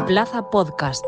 En Plaza Podcast.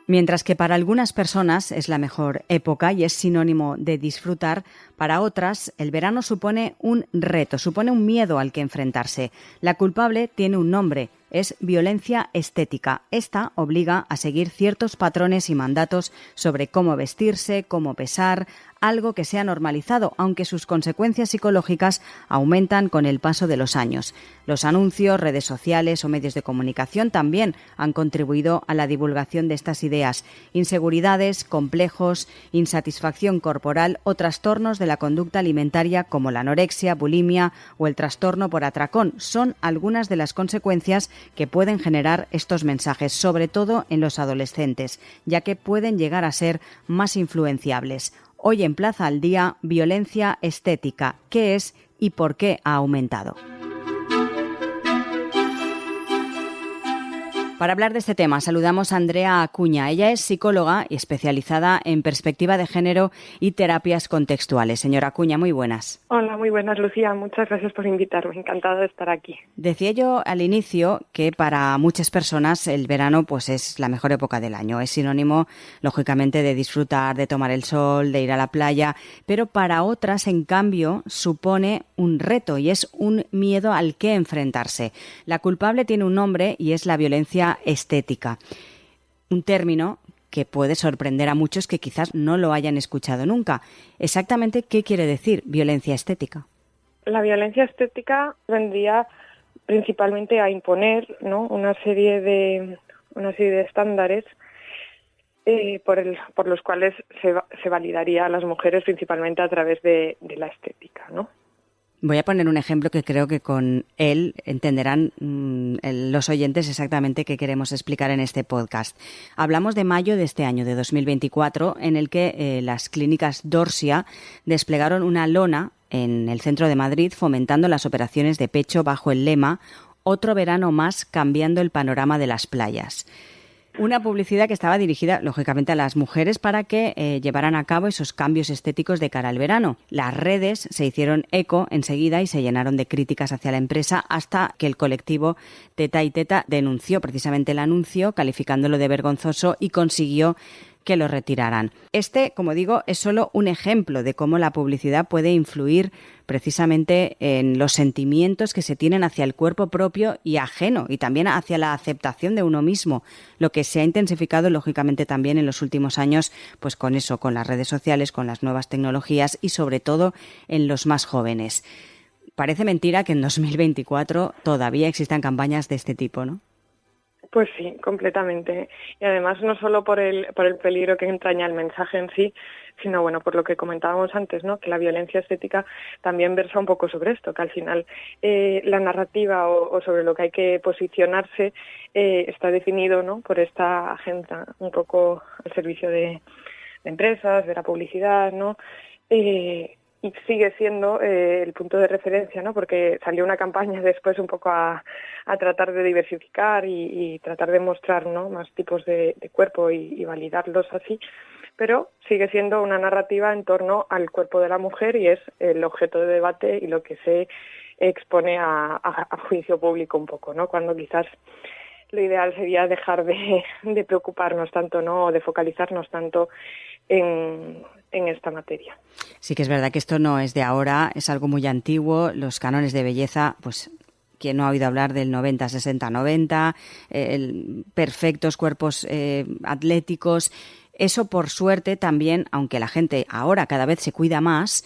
Mientras que para algunas personas es la mejor época y es sinónimo de disfrutar, para otras el verano supone un reto, supone un miedo al que enfrentarse. La culpable tiene un nombre, es violencia estética. Esta obliga a seguir ciertos patrones y mandatos sobre cómo vestirse, cómo pesar, algo que se ha normalizado, aunque sus consecuencias psicológicas aumentan con el paso de los años. Los anuncios, redes sociales o medios de comunicación también han contribuido a la divulgación de estas ideas. Inseguridades, complejos, insatisfacción corporal o trastornos de la conducta alimentaria como la anorexia, bulimia o el trastorno por atracón son algunas de las consecuencias que pueden generar estos mensajes, sobre todo en los adolescentes, ya que pueden llegar a ser más influenciables. Hoy en Plaza al Día, violencia estética. ¿Qué es y por qué ha aumentado? Para hablar de este tema, saludamos a Andrea Acuña. Ella es psicóloga y especializada en perspectiva de género y terapias contextuales. Señora Acuña, muy buenas. Hola, muy buenas, Lucía. Muchas gracias por invitarme. Encantada de estar aquí. Decía yo al inicio que para muchas personas el verano pues es la mejor época del año. Es sinónimo, lógicamente, de disfrutar, de tomar el sol, de ir a la playa. Pero para otras, en cambio, supone un reto y es un miedo al que enfrentarse. La culpable tiene un nombre y es la violencia estética, un término que puede sorprender a muchos que quizás no lo hayan escuchado nunca. Exactamente, ¿qué quiere decir violencia estética? La violencia estética vendría principalmente a imponer, ¿no?, una serie de estándares por los cuales se validaría a las mujeres principalmente a través de la estética, ¿no? Voy a poner un ejemplo que creo que con él entenderán los oyentes exactamente qué queremos explicar en este podcast. Hablamos de mayo de este año, de 2024, en el que las clínicas Dorsia desplegaron una lona en el centro de Madrid fomentando las operaciones de pecho bajo el lema «Otro verano más cambiando el panorama de las playas». Una publicidad que estaba dirigida, lógicamente, a las mujeres para que llevaran a cabo esos cambios estéticos de cara al verano. Las redes se hicieron eco enseguida y se llenaron de críticas hacia la empresa hasta que el colectivo Teta y Teta denunció precisamente el anuncio, calificándolo de vergonzoso y consiguió que lo retiraran. Este, como digo, es solo un ejemplo de cómo la publicidad puede influir precisamente en los sentimientos que se tienen hacia el cuerpo propio y ajeno, y también hacia la aceptación de uno mismo, lo que se ha intensificado lógicamente también en los últimos años, pues con eso, con las redes sociales, con las nuevas tecnologías y sobre todo en los más jóvenes. Parece mentira que en 2024 todavía existan campañas de este tipo, ¿no? Pues sí, completamente. Y además no solo por el peligro que entraña el mensaje en sí, sino bueno, por lo que comentábamos antes, ¿no?, que la violencia estética también versa un poco sobre esto, que al final la narrativa o sobre lo que hay que posicionarse está definido, ¿no?, por esta agenda un poco al servicio de empresas, de la publicidad, ¿no? Y sigue siendo el punto de referencia, ¿no?, porque salió una campaña después un poco a tratar de diversificar y tratar de mostrar, ¿no?, más tipos de cuerpo y validarlos así, pero sigue siendo una narrativa en torno al cuerpo de la mujer y es el objeto de debate y lo que se expone a juicio público un poco, ¿no?, cuando quizás lo ideal sería dejar de preocuparnos tanto, ¿no?, o de focalizarnos tanto en esta materia. Sí que es verdad que esto no es de ahora, es algo muy antiguo. Los cánones de belleza, pues quien no ha oído hablar del 90, 60, 90, perfectos cuerpos atléticos. Eso, por suerte, también, aunque la gente ahora cada vez se cuida más,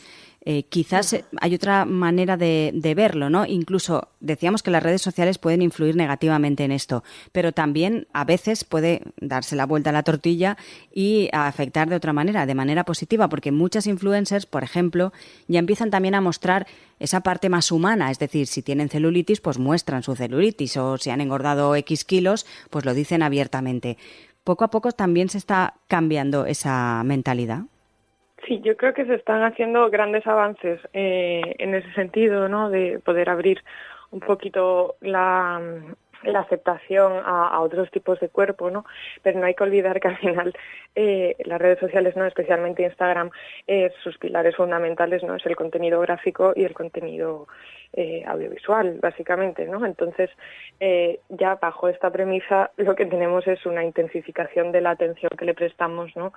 quizás hay otra manera de verlo, ¿no? Incluso decíamos que las redes sociales pueden influir negativamente en esto, pero también a veces puede darse la vuelta a la tortilla y afectar de otra manera, de manera positiva, porque muchas influencers, por ejemplo, ya empiezan también a mostrar esa parte más humana, es decir, si tienen celulitis, pues muestran su celulitis, o si han engordado X kilos, pues lo dicen abiertamente. Poco a poco también se está cambiando esa mentalidad. Sí, yo creo que se están haciendo grandes avances en ese sentido, ¿no?, de poder abrir un poquito la la aceptación a otros tipos de cuerpo, ¿no? Pero no hay que olvidar que al final las redes sociales, no, especialmente Instagram, sus pilares fundamentales, no, es el contenido gráfico y el contenido audiovisual, básicamente, ¿no? Entonces, ya bajo esta premisa, lo que tenemos es una intensificación de la atención que le prestamos, ¿no?,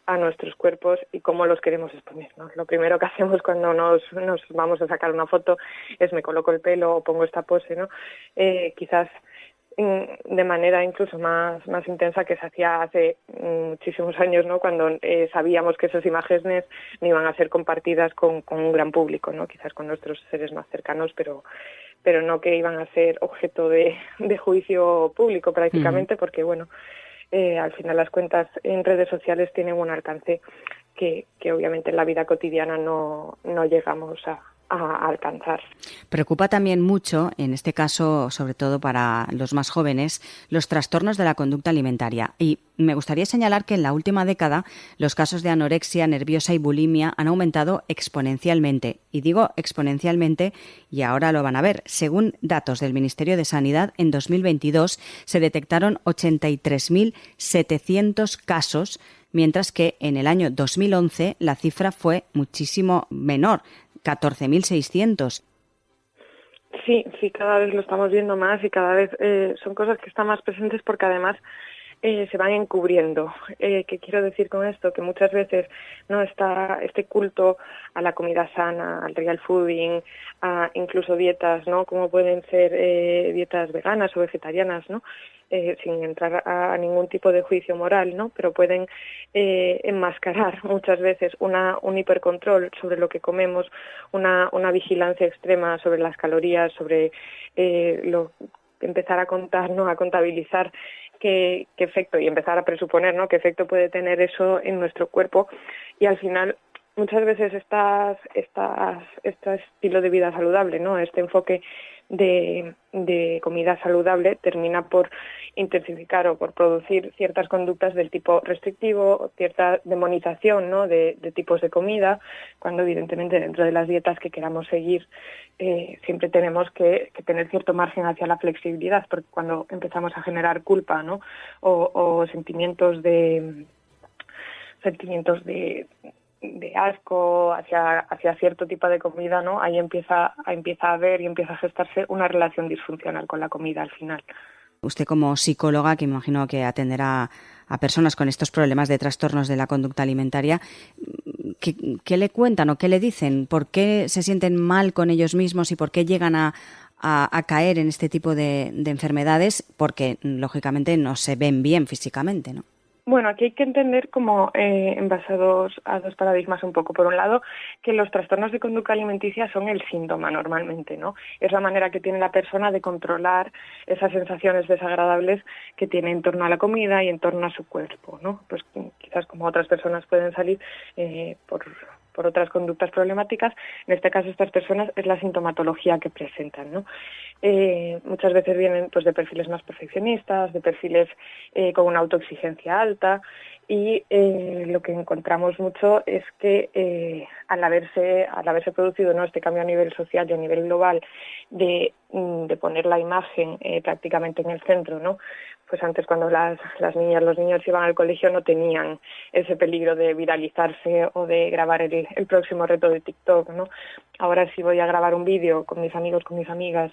a nuestros cuerpos y cómo los queremos exponer, ¿no? Lo primero que hacemos cuando nos vamos a sacar una foto es me coloco el pelo o pongo esta pose, ¿no? Quizás de manera incluso más intensa que se hacía hace muchísimos años, ¿no? Cuando sabíamos que esas imágenes no iban a ser compartidas con un gran público, ¿no? Quizás con nuestros seres más cercanos, pero no que iban a ser objeto de juicio público prácticamente, porque bueno, al final las cuentas en redes sociales tienen un alcance que obviamente en la vida cotidiana no llegamos a alcanzar. Preocupa también mucho, en este caso, sobre todo para los más jóvenes, los trastornos de la conducta alimentaria. Y me gustaría señalar que en la última década los casos de anorexia nerviosa y bulimia han aumentado exponencialmente. Y digo exponencialmente, y ahora lo van a ver. Según datos del Ministerio de Sanidad, en 2022 se detectaron 83.700 casos, mientras que en el año 2011 la cifra fue muchísimo menor, 14.600. Sí, cada vez lo estamos viendo más y cada vez son cosas que están más presentes porque además se van encubriendo. ¿Qué quiero decir con esto? Que muchas veces no está este culto a la comida sana, al real fooding, a incluso dietas, ¿no? Como pueden ser dietas veganas o vegetarianas, ¿no? Sin entrar a ningún tipo de juicio moral, ¿no? Pero pueden enmascarar muchas veces un hipercontrol sobre lo que comemos, una vigilancia extrema sobre las calorías, sobre empezar a contar, ¿no? A contabilizar qué efecto y empezar a presuponer, ¿no?, qué efecto puede tener eso en nuestro cuerpo. Y al final muchas veces este estilo de vida saludable, ¿no?, este enfoque de comida saludable termina por intensificar o por producir ciertas conductas del tipo restrictivo, cierta demonización, ¿no?, de tipos de comida, cuando evidentemente dentro de las dietas que queramos seguir siempre tenemos que tener cierto margen hacia la flexibilidad, porque cuando empezamos a generar culpa, ¿no?, o sentimientos de asco hacia cierto tipo de comida, ¿no?, ahí empieza a haber y empieza a gestarse una relación disfuncional con la comida al final. Usted como psicóloga, que me imagino que atenderá a personas con estos problemas de trastornos de la conducta alimentaria, ¿qué le cuentan o qué le dicen? ¿Por qué se sienten mal con ellos mismos y por qué llegan a caer en este tipo de enfermedades? Porque, lógicamente, no se ven bien físicamente, ¿no? Bueno, aquí hay que entender como en base a dos paradigmas un poco. Por un lado, que los trastornos de conducta alimenticia son el síntoma normalmente, ¿no? Es la manera que tiene la persona de controlar esas sensaciones desagradables que tiene en torno a la comida y en torno a su cuerpo, ¿no? Pues quizás como otras personas pueden salir por otras conductas problemáticas, en este caso estas personas es la sintomatología que presentan, ¿no? Muchas veces vienen pues de perfiles más perfeccionistas, de perfiles con una autoexigencia alta y lo que encontramos mucho es que al haberse producido, ¿no?, este cambio a nivel social y a nivel global de poner la imagen prácticamente en el centro, ¿no? Pues antes cuando las niñas, los niños iban al colegio no tenían ese peligro de viralizarse o de grabar el próximo reto de TikTok, ¿no? Ahora si voy a grabar un vídeo con mis amigos, con mis amigas,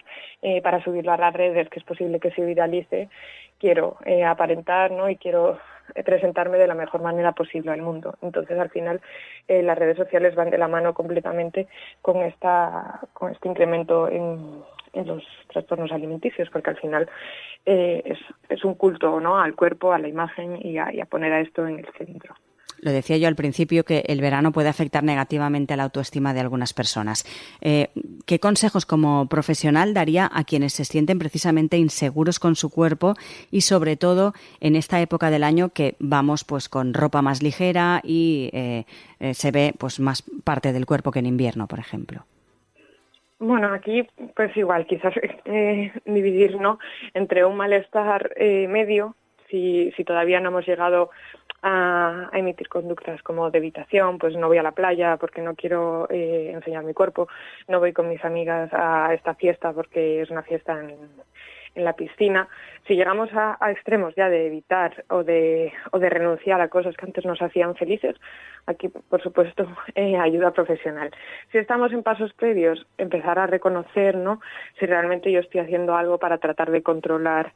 para subirlo a las redes, que es posible que se viralice, quiero aparentar, ¿no?, y quiero presentarme de la mejor manera posible al mundo. Entonces, al final, las redes sociales van de la mano completamente con este incremento en los trastornos alimenticios, porque al final es un culto, ¿no?, al cuerpo, a la imagen y a poner a esto en el centro. Lo decía yo al principio que el verano puede afectar negativamente a la autoestima de algunas personas. ¿Qué consejos como profesional daría a quienes se sienten precisamente inseguros con su cuerpo y sobre todo en esta época del año que vamos pues con ropa más ligera y se ve pues más parte del cuerpo que en invierno, por ejemplo? Bueno, aquí pues igual, quizás dividir, ¿no?, entre un malestar medio, si todavía no hemos llegado a emitir conductas como de evitación, pues no voy a la playa porque no quiero enseñar mi cuerpo, no voy con mis amigas a esta fiesta porque es una fiesta en la piscina. Si llegamos a extremos ya de evitar o de renunciar a cosas que antes nos hacían felices, aquí, por supuesto, ayuda profesional. Si estamos en pasos previos, empezar a reconocer, ¿no?, si realmente yo estoy haciendo algo para tratar de controlar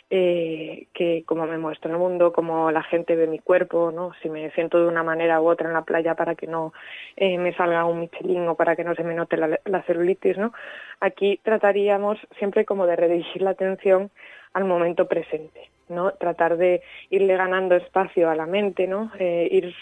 que cómo me muestro el mundo, cómo la gente ve mi cuerpo, ¿no? Si me siento de una manera u otra en la playa para que no me salga un Michelin o para que no se me note la celulitis, ¿no? Aquí trataríamos siempre como de redirigir la atención al momento presente, ¿no? Tratar de irle ganando espacio a la mente, ¿no? Ir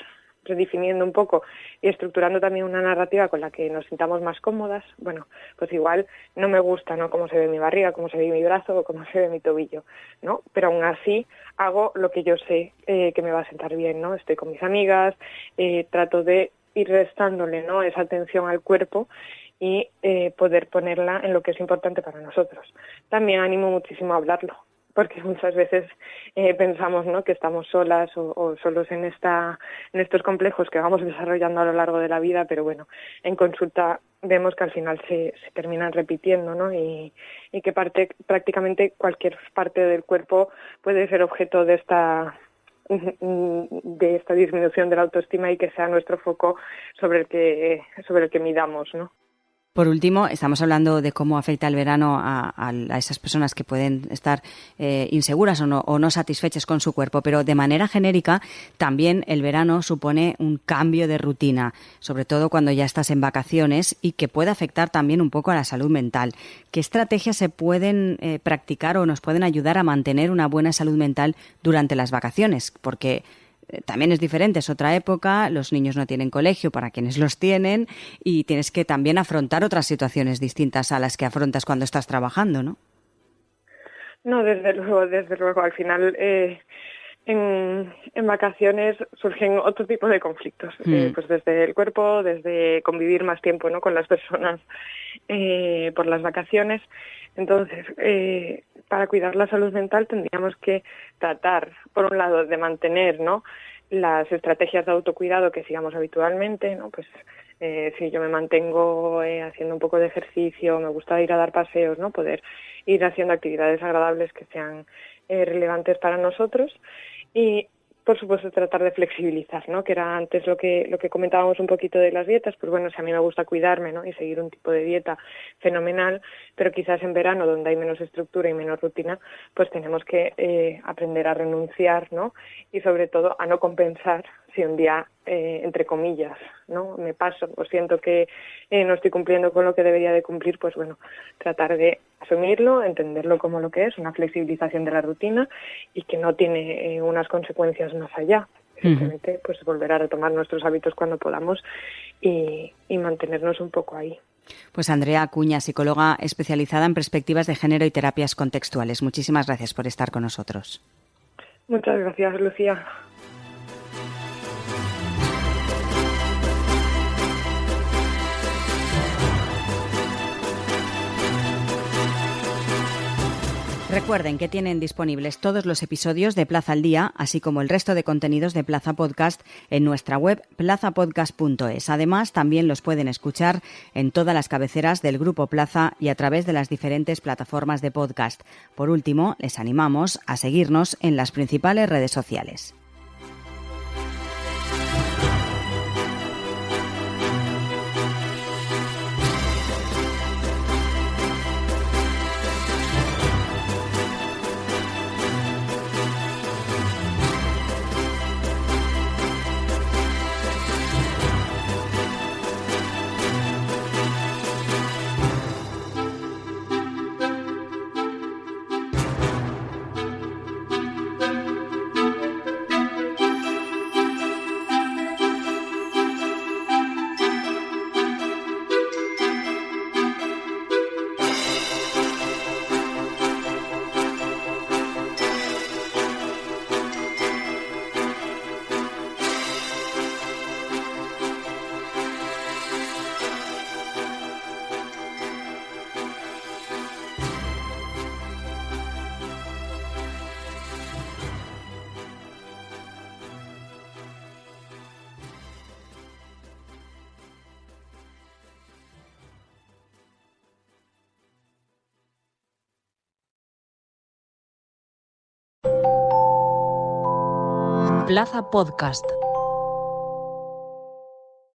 redefiniendo un poco y estructurando también una narrativa con la que nos sintamos más cómodas. Bueno, pues igual no me gusta, ¿no?, cómo se ve mi barriga, cómo se ve mi brazo o cómo se ve mi tobillo, ¿no? Pero aún así hago lo que yo sé que me va a sentar bien, ¿no? Estoy con mis amigas, trato de ir restándole, ¿no?, esa atención al cuerpo y poder ponerla en lo que es importante para nosotros. También animo muchísimo a hablarlo, porque muchas veces pensamos, ¿no?, que estamos solas o solos en estos complejos que vamos desarrollando a lo largo de la vida, pero bueno, en consulta vemos que al final se terminan repitiendo, ¿no?, y que prácticamente cualquier parte del cuerpo puede ser objeto de esta disminución de la autoestima y que sea nuestro foco sobre el que midamos, ¿no? Por último, estamos hablando de cómo afecta el verano a esas personas que pueden estar inseguras o no satisfechas con su cuerpo, pero de manera genérica también el verano supone un cambio de rutina, sobre todo cuando ya estás en vacaciones, y que puede afectar también un poco a la salud mental. ¿Qué estrategias se pueden practicar o nos pueden ayudar a mantener una buena salud mental durante las vacaciones? Porque también es diferente, es otra época, los niños no tienen colegio para quienes los tienen y tienes que también afrontar otras situaciones distintas a las que afrontas cuando estás trabajando, ¿no? No, desde luego. Al final, en vacaciones surgen otro tipo de conflictos, pues desde el cuerpo, desde convivir más tiempo, ¿no?, con las personas por las vacaciones. Entonces, para cuidar la salud mental tendríamos que tratar, por un lado, de mantener, ¿no?, las estrategias de autocuidado que sigamos habitualmente, ¿no? Pues si yo me mantengo haciendo un poco de ejercicio, me gusta ir a dar paseos, ¿no?, poder ir haciendo actividades agradables que sean relevantes para nosotros y, por supuesto, tratar de flexibilizar, ¿no?, que era antes lo que comentábamos un poquito de las dietas. Pues bueno, si a mí me gusta cuidarme, ¿no?, y seguir un tipo de dieta fenomenal, pero quizás en verano, donde hay menos estructura y menos rutina, pues tenemos que aprender a renunciar, ¿no?, y sobre todo a no compensar si un día, entre comillas, ¿no?, me paso o siento que no estoy cumpliendo con lo que debería de cumplir. Pues bueno, tratar de asumirlo, entenderlo como lo que es, una flexibilización de la rutina y que no tiene unas consecuencias más allá. Simplemente pues volver a retomar nuestros hábitos cuando podamos y mantenernos un poco ahí. Pues Andrea Acuña, psicóloga especializada en perspectivas de género y terapias contextuales. Muchísimas gracias por estar con nosotros. Muchas gracias, Lucía. Recuerden que tienen disponibles todos los episodios de Plaza al Día, así como el resto de contenidos de Plaza Podcast en nuestra web plazapodcast.es. Además, también los pueden escuchar en todas las cabeceras del Grupo Plaza y a través de las diferentes plataformas de podcast. Por último, les animamos a seguirnos en las principales redes sociales. Plaza Podcast.